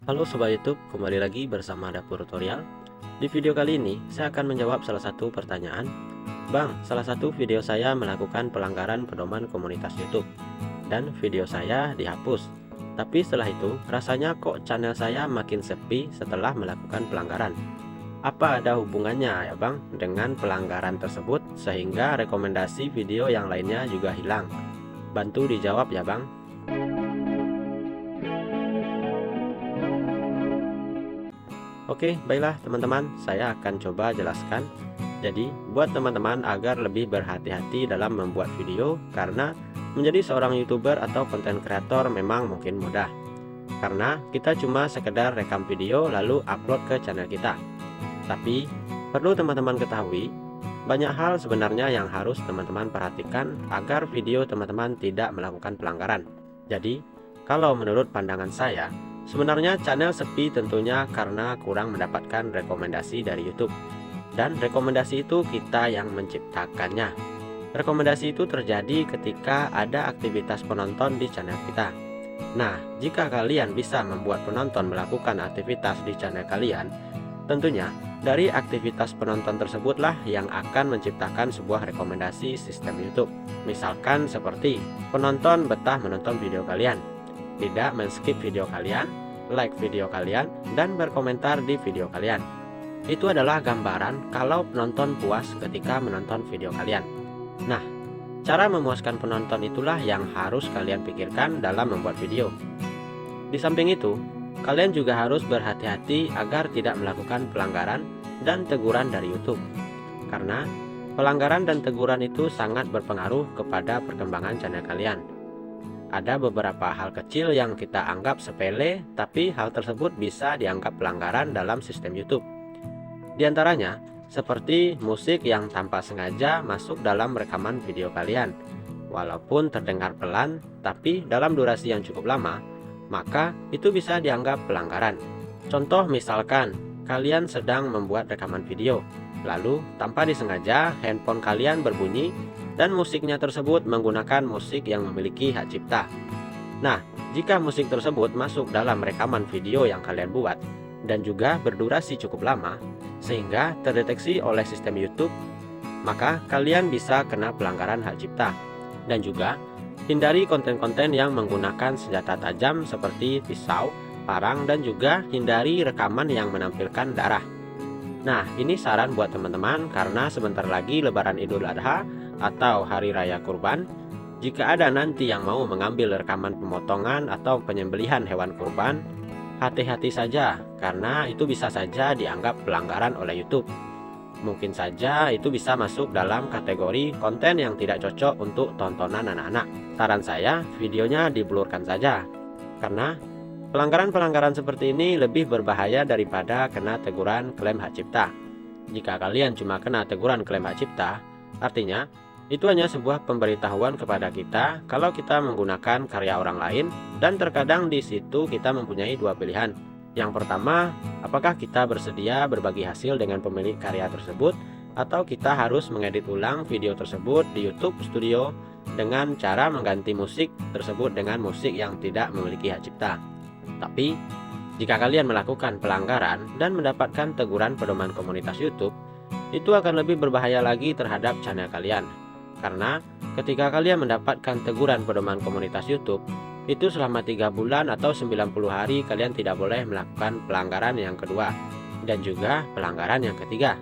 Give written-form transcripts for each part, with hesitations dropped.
Halo Sobat YouTube, kembali lagi bersama Dapur Tutorial. Di video kali ini, saya akan menjawab salah satu pertanyaan. Bang, salah satu video saya melakukan pelanggaran pedoman komunitas YouTube, dan video saya dihapus. Tapi setelah itu, rasanya kok channel saya makin sepi setelah melakukan pelanggaran. Apa ada hubungannya ya Bang dengan pelanggaran tersebut sehingga rekomendasi video yang lainnya juga hilang? Bantu dijawab ya Bang. Oke, baiklah teman-teman, saya akan coba jelaskan. Jadi, buat teman-teman agar lebih berhati-hati dalam membuat video, karena menjadi seorang YouTuber atau konten kreator memang mungkin mudah. Karena kita cuma sekedar rekam video lalu upload ke channel kita. Tapi, perlu teman-teman ketahui, banyak hal sebenarnya yang harus teman-teman perhatikan agar video teman-teman tidak melakukan pelanggaran. Jadi, kalau menurut pandangan saya, sebenarnya channel sepi tentunya karena kurang mendapatkan rekomendasi dari YouTube. Dan rekomendasi itu kita yang menciptakannya. Rekomendasi itu terjadi ketika ada aktivitas penonton di channel kita. Nah, jika kalian bisa membuat penonton melakukan aktivitas di channel kalian, tentunya dari aktivitas penonton tersebutlah yang akan menciptakan sebuah rekomendasi sistem YouTube. Misalkan seperti penonton betah menonton video kalian, tidak men-skip video kalian, like video kalian, dan berkomentar di video kalian. Itu adalah gambaran kalau penonton puas ketika menonton video kalian. Nah, cara memuaskan penonton itulah yang harus kalian pikirkan dalam membuat video. Di samping itu, kalian juga harus berhati-hati agar tidak melakukan pelanggaran dan teguran dari YouTube. Karena pelanggaran dan teguran itu sangat berpengaruh kepada perkembangan channel kalian. Ada beberapa hal kecil yang kita anggap sepele, tapi hal tersebut bisa dianggap pelanggaran dalam sistem YouTube. Di antaranya, seperti musik yang tanpa sengaja masuk dalam rekaman video kalian. Walaupun terdengar pelan, tapi dalam durasi yang cukup lama, maka itu bisa dianggap pelanggaran. Contoh misalkan, kalian sedang membuat rekaman video, lalu tanpa disengaja handphone kalian berbunyi, dan musiknya tersebut menggunakan musik yang memiliki hak cipta. Nah, jika musik tersebut masuk dalam rekaman video yang kalian buat dan juga berdurasi cukup lama sehingga terdeteksi oleh sistem YouTube, maka kalian bisa kena pelanggaran hak cipta. Dan juga hindari konten-konten yang menggunakan senjata tajam seperti pisau, parang, dan juga hindari rekaman yang menampilkan darah. Nah, ini saran buat teman-teman karena sebentar lagi Lebaran Idul Adha atau Hari Raya Kurban. Jika ada nanti yang mau mengambil rekaman pemotongan atau penyembelihan hewan kurban, hati-hati saja karena itu bisa saja dianggap pelanggaran oleh YouTube. Mungkin saja itu bisa masuk dalam kategori konten yang tidak cocok untuk tontonan anak-anak. Saran saya, videonya diblurkan saja, karena pelanggaran-pelanggaran seperti ini lebih berbahaya daripada kena teguran klaim hak cipta. Jika kalian cuma kena teguran klaim hak cipta, artinya itu hanya sebuah pemberitahuan kepada kita kalau kita menggunakan karya orang lain, dan terkadang di situ kita mempunyai dua pilihan. Yang pertama, apakah kita bersedia berbagi hasil dengan pemilik karya tersebut, atau kita harus mengedit ulang video tersebut di YouTube Studio dengan cara mengganti musik tersebut dengan musik yang tidak memiliki hak cipta. Tapi, jika kalian melakukan pelanggaran dan mendapatkan teguran pedoman komunitas YouTube, itu akan lebih berbahaya lagi terhadap channel kalian. Karena ketika kalian mendapatkan teguran pedoman komunitas YouTube, itu selama 3 bulan atau 90 hari kalian tidak boleh melakukan pelanggaran yang kedua dan juga pelanggaran yang ketiga.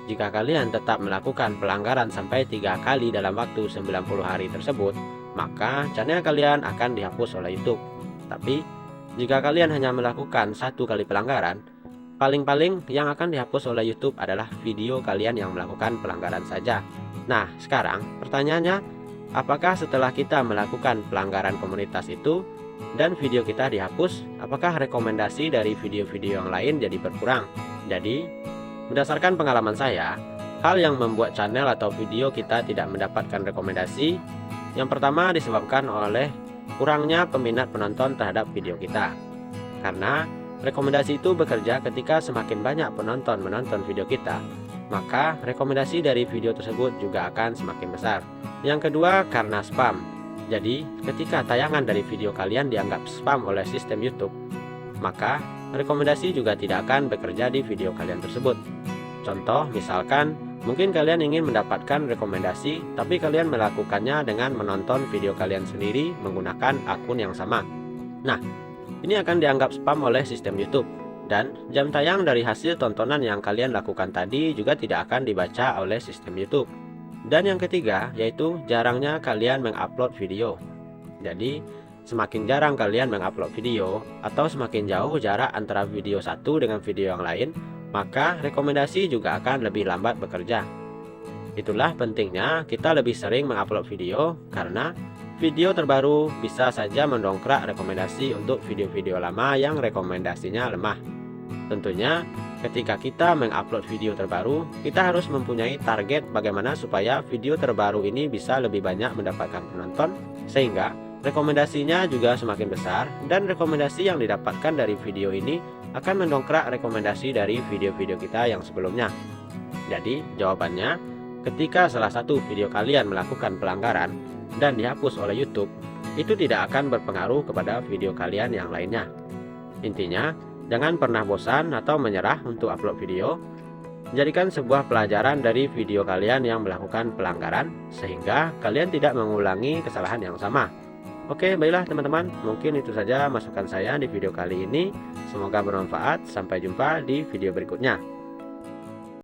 Jika kalian tetap melakukan pelanggaran sampai 3 kali dalam waktu 90 hari tersebut, maka channel kalian akan dihapus oleh YouTube. Tapi jika kalian hanya melakukan 1 kali pelanggaran, paling-paling yang akan dihapus oleh YouTube adalah video kalian yang melakukan pelanggaran saja. Nah, sekarang pertanyaannya, apakah setelah kita melakukan pelanggaran komunitas itu dan video kita dihapus, apakah rekomendasi dari video-video yang lain jadi berkurang? Jadi, berdasarkan pengalaman saya, hal yang membuat channel atau video kita tidak mendapatkan rekomendasi, yang pertama disebabkan oleh kurangnya peminat penonton terhadap video kita. Karena rekomendasi itu bekerja ketika semakin banyak penonton menonton video kita, maka rekomendasi dari video tersebut juga akan semakin besar. Yang kedua, karena spam. Jadi, ketika tayangan dari video kalian dianggap spam oleh sistem YouTube, maka rekomendasi juga tidak akan bekerja di video kalian tersebut. Contoh, misalkan mungkin kalian ingin mendapatkan rekomendasi, tapi kalian melakukannya dengan menonton video kalian sendiri menggunakan akun yang sama. Nah, ini akan dianggap spam oleh sistem YouTube. Dan jam tayang dari hasil tontonan yang kalian lakukan tadi juga tidak akan dibaca oleh sistem YouTube. Dan yang ketiga, yaitu jarangnya kalian mengupload video. Jadi, semakin jarang kalian mengupload video, atau semakin jauh jarak antara video satu dengan video yang lain, maka rekomendasi juga akan lebih lambat bekerja. Itulah pentingnya kita lebih sering mengupload video, karena video terbaru bisa saja mendongkrak rekomendasi untuk video-video lama yang rekomendasinya lemah. Tentunya, ketika kita mengupload video terbaru, kita harus mempunyai target bagaimana supaya video terbaru ini bisa lebih banyak mendapatkan penonton, sehingga rekomendasinya juga semakin besar, dan rekomendasi yang didapatkan dari video ini akan mendongkrak rekomendasi dari video-video kita yang sebelumnya. Jadi, jawabannya, ketika salah satu video kalian melakukan pelanggaran dan dihapus oleh YouTube, itu tidak akan berpengaruh kepada video kalian yang lainnya. Intinya, jangan pernah bosan atau menyerah untuk upload video. Jadikan sebuah pelajaran dari video kalian yang melakukan pelanggaran, sehingga kalian tidak mengulangi kesalahan yang sama. Oke, baiklah teman-teman, mungkin itu saja masukan saya di video kali ini. Semoga bermanfaat. Sampai jumpa di video berikutnya.